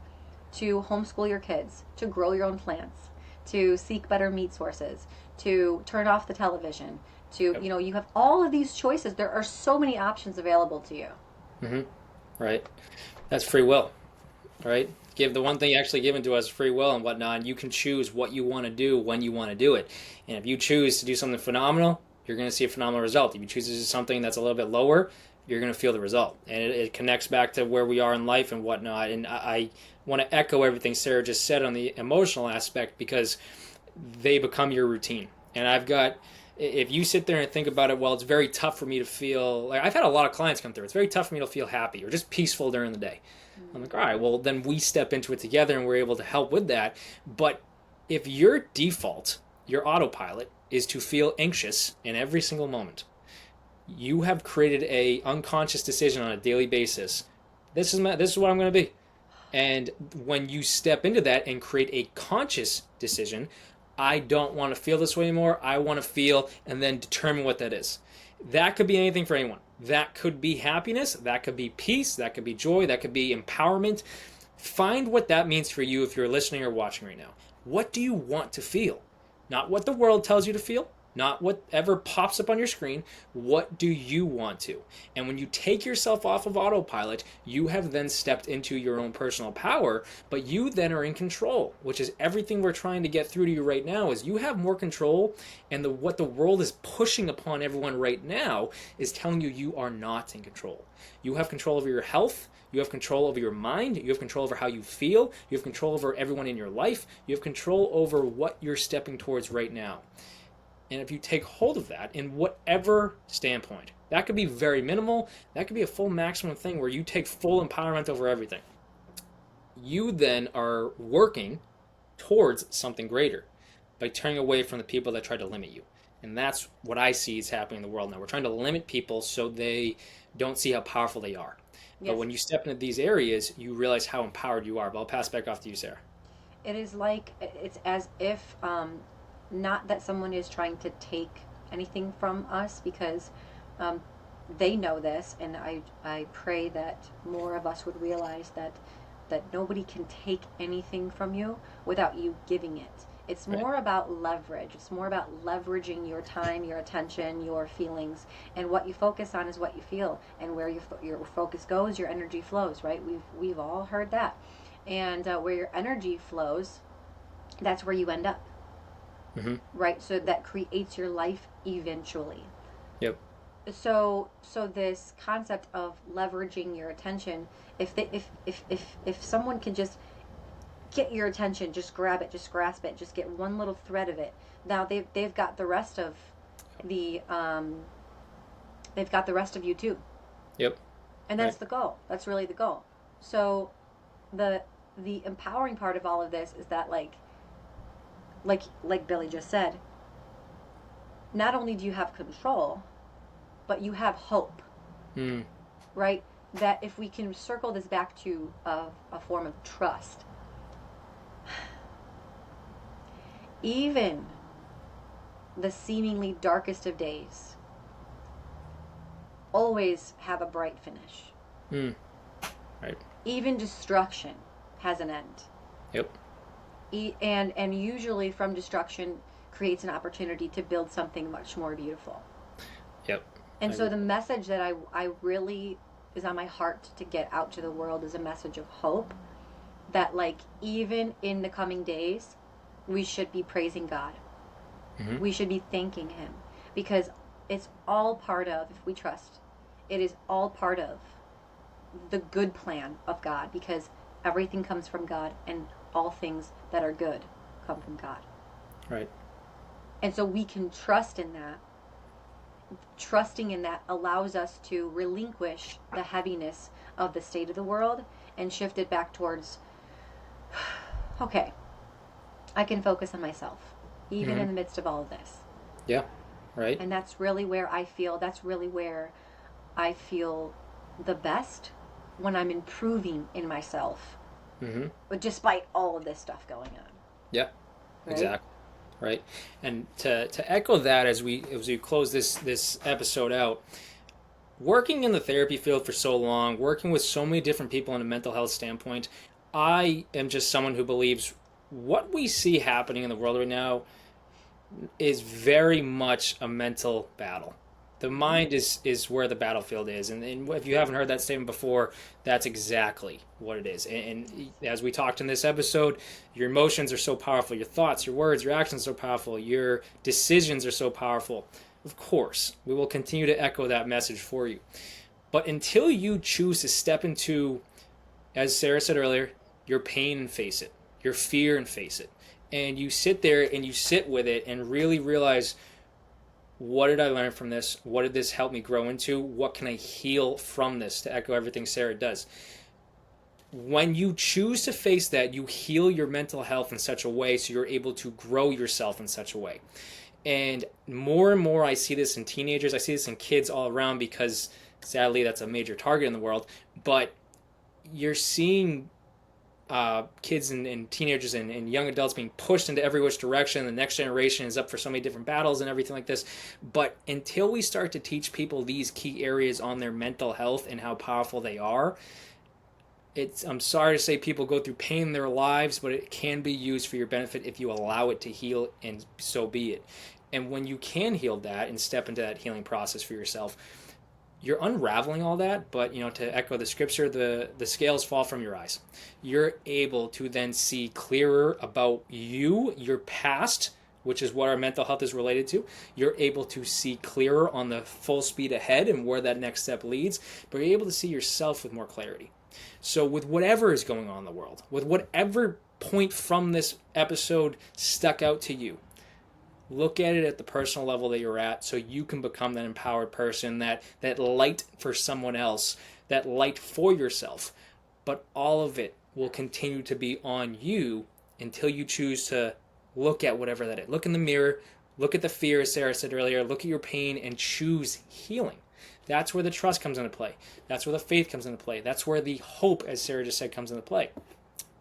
to homeschool your kids, to grow your own plants, to seek better meat sources, to turn off the television, to, you have all of these choices. There are so many options available to you. Mm-hmm. Right. That's free will. Right? Give the one thing actually given to us, free will and whatnot, and you can choose what you want to do when you want to do it. And if you choose to do something phenomenal, you're going to see a phenomenal result. If you choose to do something that's a little bit lower, you're going to feel the result. And it connects back to where we are in life and whatnot. And I want to echo everything Sarah just said on the emotional aspect, because they become your routine. And if you sit there and think about it, well, it's very tough for me to feel, like I've had a lot of clients come through, it's very tough for me to feel happy or just peaceful during the day. I'm like, all right, well, then we step into it together and we're able to help with that. But if your default, your autopilot, is to feel anxious in every single moment, you have created a unconscious decision on a daily basis. This is what I'm going to be. And when you step into that and create a conscious decision, I don't want to feel this way anymore. I want to feel, and then determine what that is. That could be anything for anyone. That could be happiness. That could be peace. That could be joy. That could be empowerment. Find what that means for you if you're listening or watching right now. What do you want to feel? Not what the world tells you to feel. not whatever pops up on your screen. What do you want to? And when you take yourself off of autopilot, you have then stepped into your own personal power, but you then are in control, which is everything we're trying to get through to you right now. Is you have more control, and what the world is pushing upon everyone right now is telling you you are not in control. You have control over your health. You have control over your mind. You have control over how you feel. You have control over everyone in your life. You have control over what you're stepping towards right now. And if you take hold of that in whatever standpoint, that could be very minimal, that could be a full maximum thing where you take full empowerment over everything. You then are working towards something greater by turning away from the people that try to limit you. And that's what I see is happening in the world now. We're trying to limit people so they don't see how powerful they are. Yes. But when you step into these areas, you realize how empowered you are. But I'll pass back off to you, Sarah. It is like, it's as if, not that someone is trying to take anything from us, because they know this, and I pray that more of us would realize that nobody can take anything from you without you giving it. It's more about leverage. It's more about leveraging your time, your attention, your feelings, and what you focus on is what you feel, and where your focus goes, your energy flows. Right? We've all heard that, and where your energy flows, that's where you end up. Mm-hmm. Right? So that creates your life eventually. Yep. So this concept of leveraging your attention, if someone can just get your attention, just grab it, just grasp it, just get one little thread of it, now they've got the rest of the they've got the rest of you too. Yep. And that's the goal. That's really the goal. So the empowering part of all of this is that like Billy just said, not only do you have control, but you have hope. Right? That if we can circle this back to a form of trust, even the seemingly darkest of days always have a bright finish. Right. Even destruction has an end. Yep. And usually from destruction creates an opportunity to build something much more beautiful. Yep. And so the message that I really is on my heart to get out to the world is a message of hope, that like even in the coming days we should be praising God. Mm-hmm. We should be thanking him, because it's all part of, if we trust, it is all part of the good plan of God, because everything comes from God, and all things that are good come from God. Right. And so we can trust in that. Trusting in that allows us to relinquish the heaviness of the state of the world and shift it back towards, okay, I can focus on myself, even in the midst of all of this. Yeah, right. And that's really where I feel the best, when I'm improving in myself, but despite all of this stuff going on. Yeah, right? Exactly. Right. And to echo that as we close this episode out, working in the therapy field for so long, working with so many different people in a mental health standpoint, I am just someone who believes what we see happening in the world right now is very much a mental battle. The mind is where the battlefield is. And if you haven't heard that statement before, that's exactly what it is. And as we talked in this episode, your emotions are so powerful. Your thoughts, your words, your actions are so powerful. Your decisions are so powerful. Of course, we will continue to echo that message for you. But until you choose to step into, as Sarah said earlier, your pain and face it, your fear and face it, and you sit there and you sit with it and really realize, what did I learn from this? What did this help me grow into? What can I heal from this? To echo everything Sarah does. When you choose to face that, you heal your mental health in such a way so you're able to grow yourself in such a way. And more I see this in teenagers. I see this in kids all around, because sadly that's a major target in the world. But you're seeing kids and teenagers and young adults being pushed into every which direction. The next generation is up for so many different battles and everything like this. But until we start to teach people these key areas on their mental health and how powerful they are, I'm sorry to say people go through pain in their lives, but it can be used for your benefit if you allow it to heal, and so be it. And when you can heal that and step into that healing process for yourself, you're unraveling all that, but to echo the scripture, the scales fall from your eyes. You're able to then see clearer about you, your past, which is what our mental health is related to. You're able to see clearer on the full speed ahead and where that next step leads, but you're able to see yourself with more clarity. So with whatever is going on in the world, with whatever point from this episode stuck out to you, look at it at the personal level that you're at so you can become that empowered person, that light for someone else, that light for yourself. But all of it will continue to be on you until you choose to look at whatever that is. Look in the mirror, look at the fear, as Sarah said earlier, look at your pain and choose healing. That's where the trust comes into play. That's where the faith comes into play. That's where the hope, as Sarah just said, comes into play.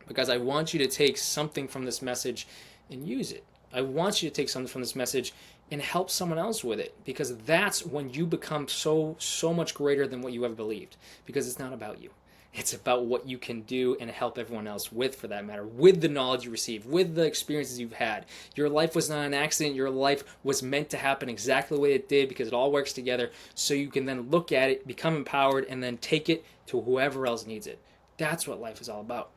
Because I want you to take something from this message and use it. I want you to take something from this message and help someone else with it, because that's when you become so much greater than what you ever believed, because it's not about you. It's about what you can do and help everyone else with, for that matter, with the knowledge you receive, with the experiences you've had. Your life was not an accident. Your life was meant to happen exactly the way it did, because it all works together, so you can then look at it, become empowered, and then take it to whoever else needs it. That's what life is all about.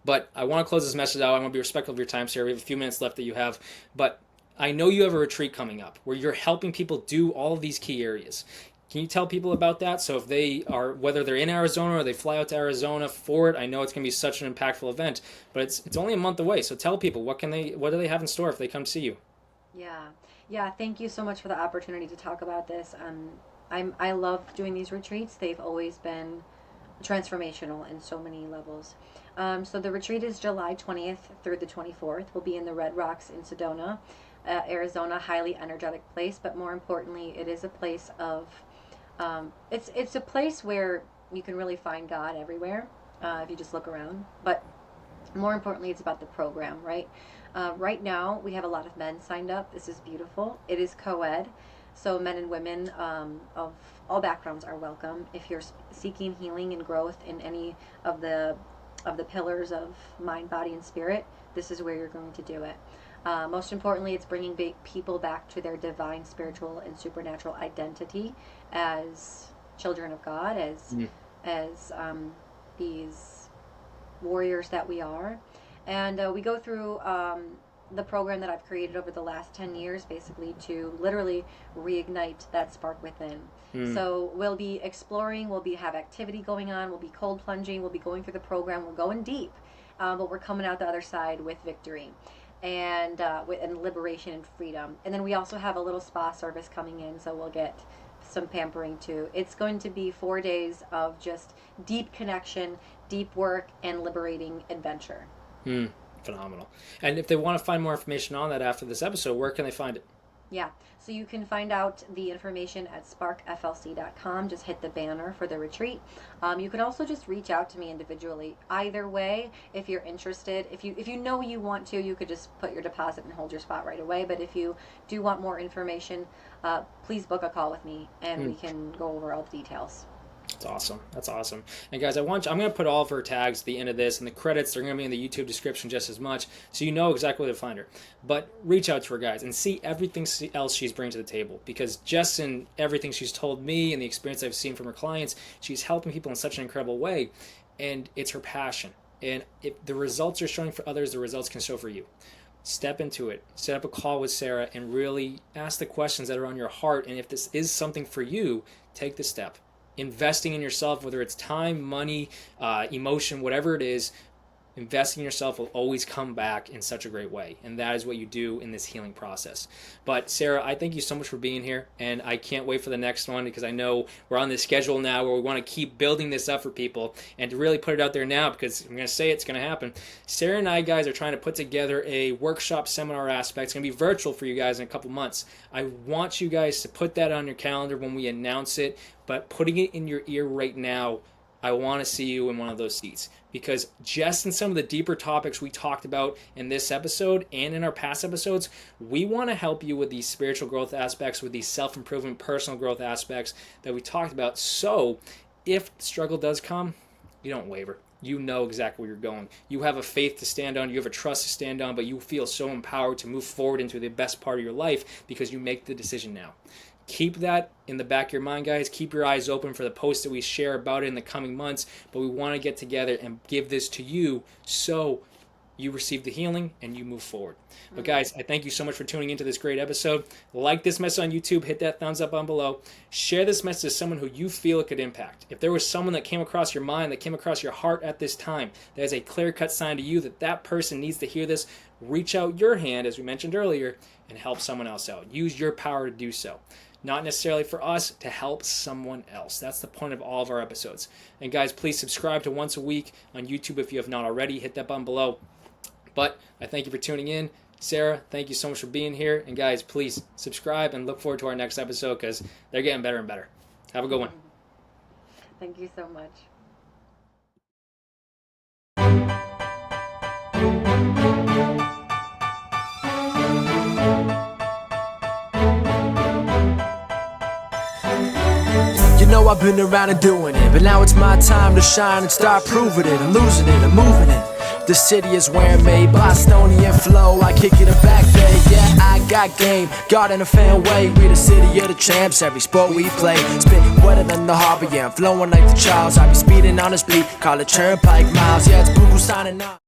But I want to close this message out. I want to be respectful of your time, Sarah. We have a few minutes left that you have. But I know you have a retreat coming up where you're helping people do all of these key areas. Can you tell people about that? So if they are, whether they're in Arizona or they fly out to Arizona for it, I know it's going to be such an impactful event, but it's only a month away. So tell people, what do they have in store if they come see you? Yeah. Thank you so much for the opportunity to talk about this. I love doing these retreats. They've always been transformational in so many levels. So the retreat is July 20th through the 24th. We'll be in the Red Rocks in Sedona, Arizona, highly energetic place, but more importantly, it is a place of, it's a place where you can really find God everywhere, if you just look around. But more importantly, it's about the program, right? Right now, we have a lot of men signed up. This is beautiful. It is co-ed. So men and women of all backgrounds are welcome. If you're seeking healing and growth in any of the pillars of mind, body, and spirit, this is where you're going to do it. Most importantly, it's bringing people back to their divine, spiritual, and supernatural identity as children of God, as these warriors that we are. And we go through the program that I've created over the last 10 years, basically to literally reignite that spark within. So we'll be exploring, have activity going on, we'll be cold plunging, we'll be going through the program, we're going deep, but we're coming out the other side with victory and liberation and freedom. And then we also have a little spa service coming in, so we'll get some pampering too. It's going to be 4 days of just deep connection, deep work, and liberating adventure. Phenomenal. And if they want to find more information on that after this episode, where can they find it? Yeah, so you can find out the information at sparkflc.com. Just hit the banner for the retreat. You can also just reach out to me individually. Either way, if you're interested, if you know you want to, you could just put your deposit and hold your spot right away. But if you do want more information, please book a call with me and we can go over all the details. That's awesome. And guys, I'm going to put all of her tags at the end of this, and the credits, they're going to be in the YouTube description just as much, so you know exactly where to find her. But reach out to her, guys, and see everything else she's bringing to the table, because just in everything she's told me and the experience I've seen from her clients, she's helping people in such an incredible way, and it's her passion. And if the results are showing for others, the results can show for you. Step into it. Set up a call with Sarah and really ask the questions that are on your heart, and if this is something for you, take the step. Investing in yourself, whether it's time, money, emotion, whatever it is, investing in yourself will always come back in such a great way. And that is what you do in this healing process. But Sarah, I thank you so much for being here. And I can't wait for the next one, because I know we're on this schedule now where we want to keep building this up for people and to really put it out there now, because I'm going to say it's going to happen. Sarah and I, guys, are trying to put together a workshop seminar aspect. It's going to be virtual for you guys in a couple months. I want you guys to put that on your calendar when we announce it, but putting it in your ear right now, I want to see you in one of those seats, because just in some of the deeper topics we talked about in this episode and in our past episodes, we want to help you with these spiritual growth aspects, with these self-improvement, personal growth aspects that we talked about. So if struggle does come, you don't waver. you know exactly where you're going. You have a faith to stand on, you have a trust to stand on, but you feel so empowered to move forward into the best part of your life because you make the decision now. Keep that in the back of your mind, guys. Keep your eyes open for the posts that we share about it in the coming months, but we want to get together and give this to you so you receive the healing and you move forward. But guys, I thank you so much for tuning into this great episode. Like this message on YouTube, hit that thumbs up on below. Share this message to someone who you feel it could impact. If there was someone that came across your mind, that came across your heart at this time, that is a clear-cut sign to you that that person needs to hear this, reach out your hand, as we mentioned earlier, and help someone else out. Use your power to do so. Not necessarily for us, to help someone else. That's the point of all of our episodes. And guys, please subscribe to Once a Week on YouTube if you have not already. Hit that button below. But I thank you for tuning in. Sarah, thank you so much for being here. And guys, please subscribe and look forward to our next episode because they're getting better and better. Have a good one. Thank you so much. You know I've been around and doing it, but now it's my time to shine and start proving it. I'm losing it, I'm moving it. The city is where I'm made, Bostonian flow, I kick it a back day. Yeah, I got game, God in a fan way. We the city of the champs, every sport we play. Spit wetter than the harbor, yeah, I'm flowing like the Charles. I be speeding on this beat, call it Turnpike Miles. Yeah, it's Boo signing off.